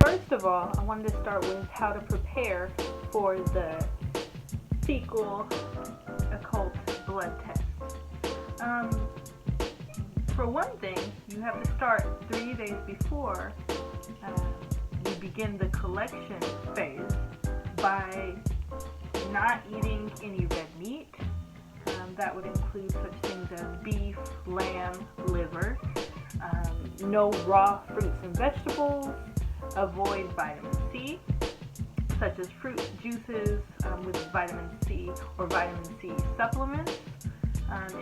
first of all, I wanted to start with how to prepare for the fecal occult blood test. For one thing, you have to start 3 days before you begin the collection phase by not eating any red meat. That would include such things as beef, lamb, liver. No raw fruits and vegetables. Avoid vitamin C, such as fruit juices with vitamin C or vitamin C supplements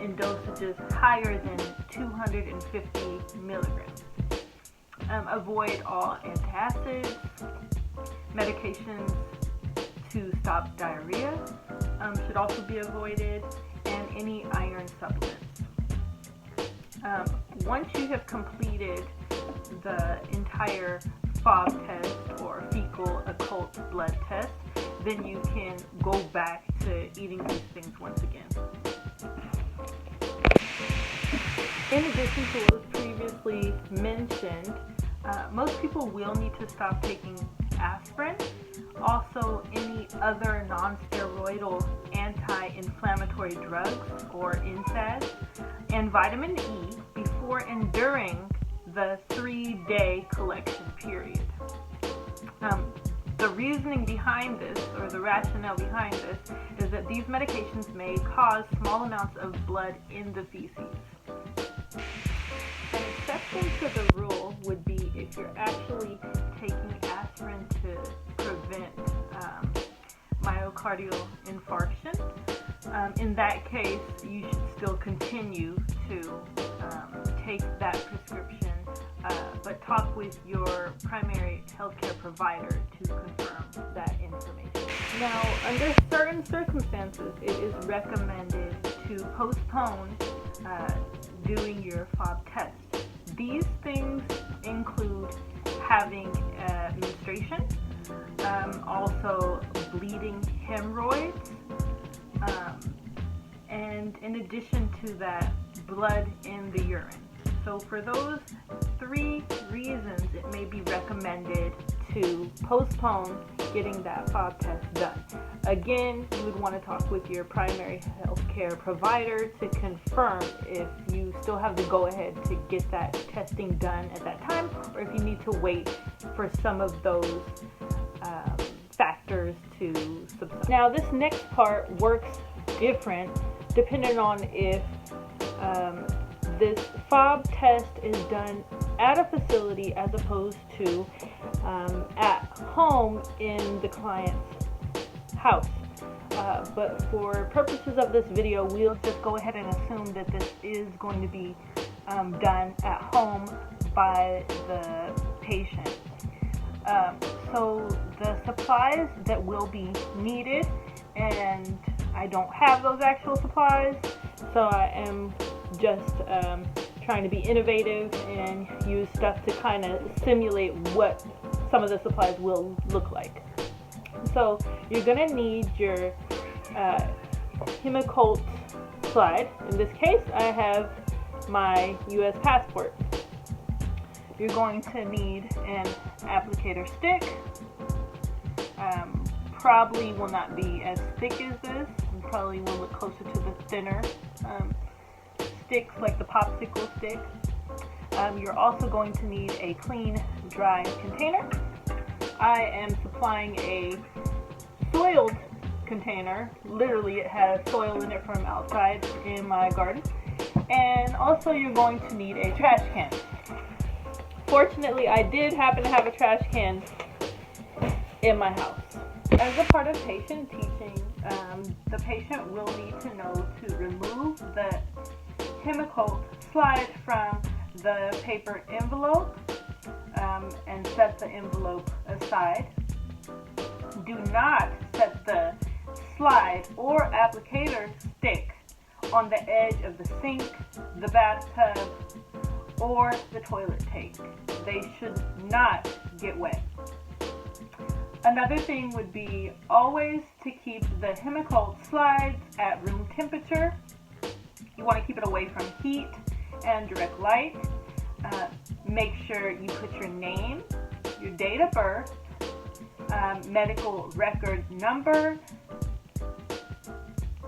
in dosages higher than 250 milligrams. Avoid all antacids, medications to stop diarrhea should also be avoided, and any iron supplements. Once you have completed the entire FOB test or fecal occult blood test, then you can go back to eating these things once again. In addition to what was previously mentioned, most people will need to stop taking aspirin, also any other non-steroidal anti-inflammatory drugs or NSAIDs, and vitamin E before and during the 3-day collection period. The reasoning behind this, or the rationale behind this, is that these medications may cause small amounts of blood in the feces. An exception to the rule would be if you're actually taking aspirin to prevent myocardial infarction. In that case, you should still continue to take that prescription, but talk with your primary healthcare provider to confirm that information. Now, under certain circumstances, it is recommended to postpone doing your FOB test. These things include having menstruation, also bleeding hemorrhoids, and in addition to that, blood in the urine. So for those 3 reasons, it may be recommended to postpone getting that FOB test done. Again, you would want to talk with your primary healthcare provider to confirm if you still have the go-ahead to get that testing done at that time, or if you need to wait for some of those factors to subside. Now, this next part works different depending on if this FOB test is done at a facility as opposed to at home in the client's house. But for purposes of this video, we'll just go ahead and assume that this is going to be done at home by the patient. So the supplies that will be needed, and I don't have those actual supplies, so I am just trying to be innovative and use stuff to kind of simulate what some of the supplies will look like. So you're going to need your Occult slide. In this case, I have my U.S. passport. You're going to need an applicator stick. Probably will not be as thick as this, and probably will look closer to the thinner sticks like the popsicle stick. You're also going to need a clean, dry container. I am supplying a soiled container. Literally, it has soil in it from outside in my garden. And also, you're going to need a trash can. Fortunately, I did happen to have a trash can in my house. As a part of patient teaching, the patient will need to know to remove the Occult slide from the paper envelope and set the envelope aside. Do not set the slide or applicator stick on the edge of the sink, the bathtub, or the toilet tank. They should not get wet. Another thing would be always to keep the Occult slides at room temperature. You want to keep it away from heat and direct light. Make sure you put your name your date of birth, medical record number,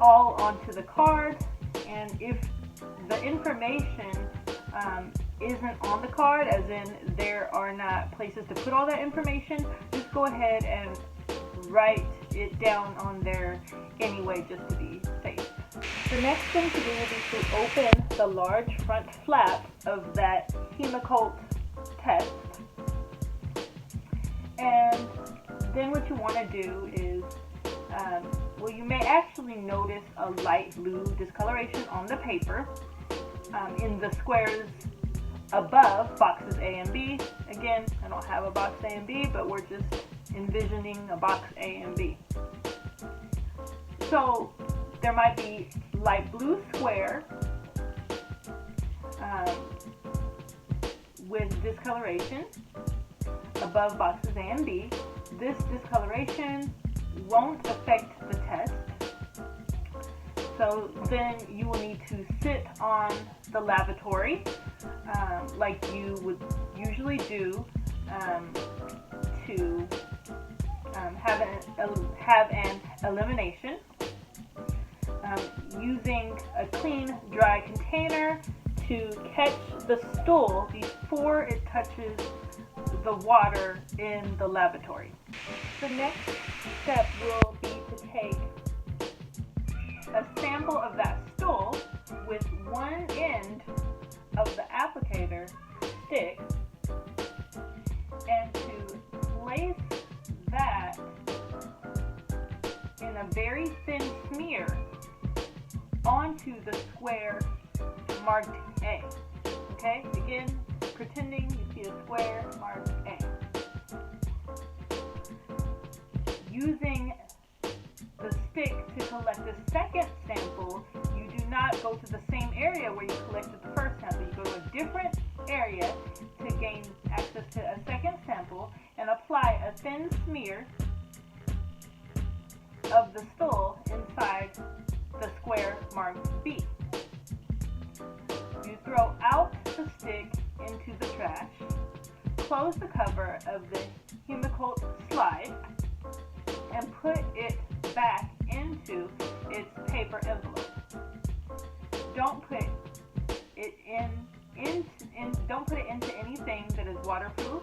all onto the card. And if the information isn't on the card, as in there are not places to put all that information, just go ahead and write it down on there anyway, just to be safe. The next thing to do will be to open the large front flap of that Occult test. And then what you want to do is, well, you may actually notice a light blue discoloration on the paper in the squares above boxes A and B. Again, I don't have a box A and B, but we're just envisioning a box A and B. So there might be light blue square with discoloration above boxes A and B. This discoloration won't affect the test. So then you will need to sit on the lavatory like you would usually do to have an elimination, using a clean, dry container to catch the stool before it touches the water in the lavatory. The next step will be to take a sample of that stool with one end of the applicator stick and to place that in a very thin smear onto the square marked A. Okay, again, pretending you see a square marked A. Using the stick to collect the second sample, you do not go to the same area where you collected the first sample. You go to a different area to gain access to a second sample and apply a thin smear of the stool inside the square marked B. You throw out the stick into the trash, close the cover of the Occult slide, and put it back into its paper envelope. Don't put it into anything that is waterproof,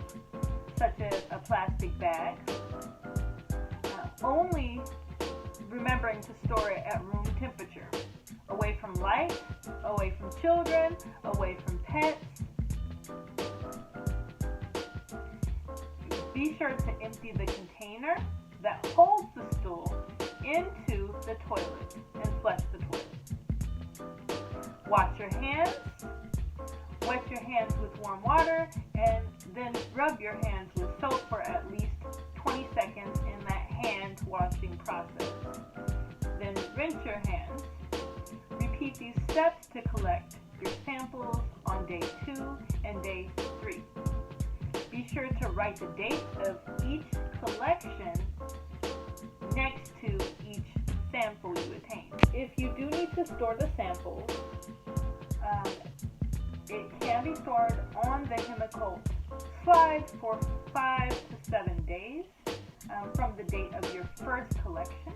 such as a plastic bag. Only remembering to store it at room temperature, away from light, away from children, away from pets. Be sure to empty the container that holds the stool into the toilet and flush the toilet. Wash your hands, wet your hands with warm water, and then rub your hands with soap for at least 20 seconds in that hand washing process. Then rinse your hands. Repeat these steps to collect your samples on day 2 and day 3. Be sure to write the date of each collection next to each sample you attain. If you do need to store the samples, it can be stored on the Occult slide for 5 to 7 days from the date of your first collection.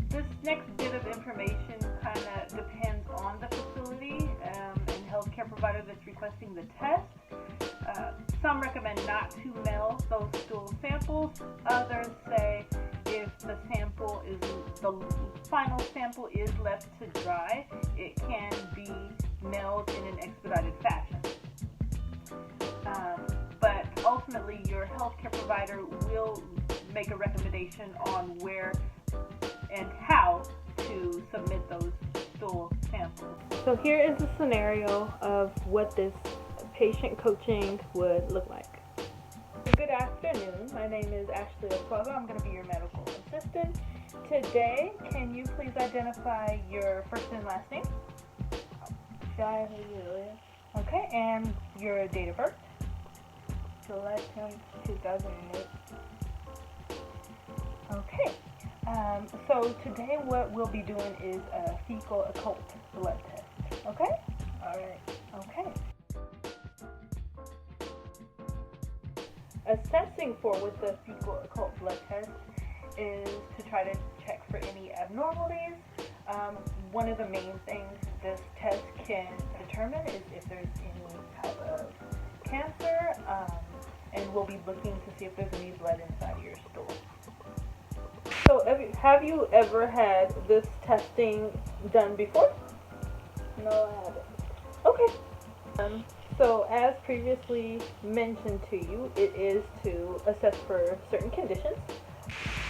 This next bit of information kind of depends on the facility and healthcare provider that's requesting the test. Some recommend not to mail those stool samples. Others say if the final sample is left to dry, it can be mailed in an expedited fashion. But ultimately, your healthcare provider will make a recommendation on where and how to submit those stool samples. So here is a scenario of what this patient coaching would look like. Good afternoon. My name is Ashley Okwego. I'm going to be your medical assistant. Today, can you please identify your first and last name? July Julia. Okay, and your date of birth? July 10th, 2008. Okay. So today what we'll be doing is a fecal occult blood test. Okay? Alright. Okay. assessing for with the fecal occult blood test is to try to check for any abnormalities. One of the main things this test can determine is if there's any type of cancer, and we'll be looking to see if there's any blood inside of your stool. So have you ever had this testing done before? No, I haven't. Okay. So as previously mentioned to you, it is to assess for certain conditions.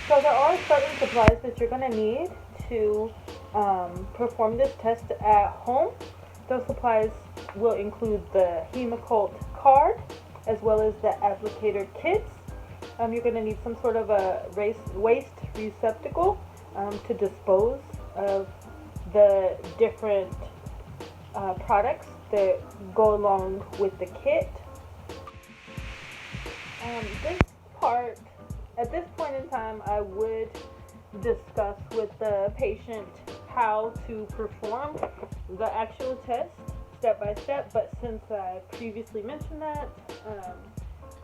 So there are certain supplies that you're going to need to perform this test at home. Those supplies will include the Hemoccult card as well as the applicator kits. You're going to need some sort of a waste receptacle to dispose of the different products that go along with the kit. At this point in time, I would discuss with the patient how to perform the actual test step by step, but since I previously mentioned that,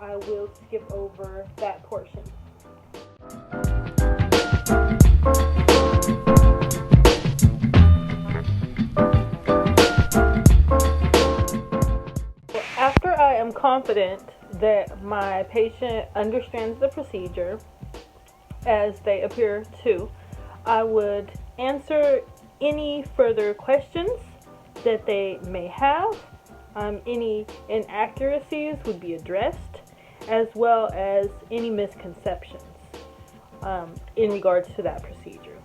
I will skip over that portion. After I am confident that my patient understands the procedure as they appear to, I would answer any further questions that they may have. Any inaccuracies would be addressed, as well as any misconceptions in regards to that procedure.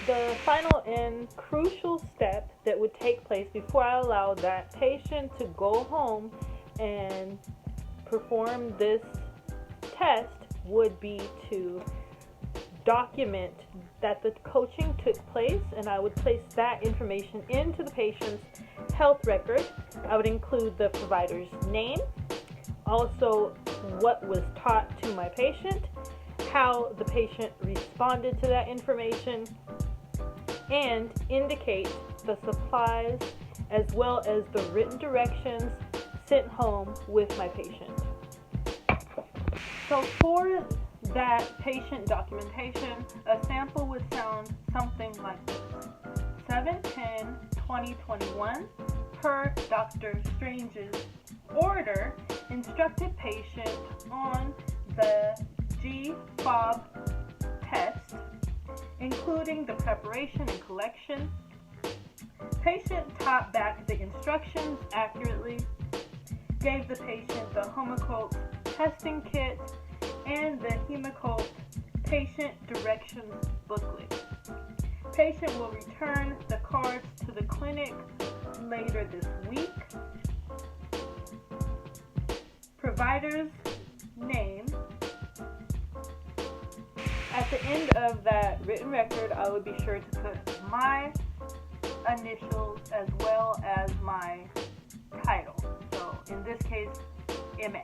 The final and crucial step that would take place before I allow that patient to go home and perform this test would be to document that the coaching took place, and I would place that information into the patient's health record. I would include the provider's name, also what was taught to my patient, how the patient responded to that information, and indicate the supplies as well as the written directions sent home with my patient. So for that patient documentation, a sample would sound something like this. 7/10/2021, per Dr. Strange's order, instructed patient on the GFOB test, including the preparation and collection. Patient taught back the instructions accurately, gave the patient the Hemoccult testing kit and the Hemoccult patient directions booklet. Patient will return the cards to the clinic later this week. Provider's name. At the end of that written record, I would be sure to put my initials as well as my title. So in this case, MA.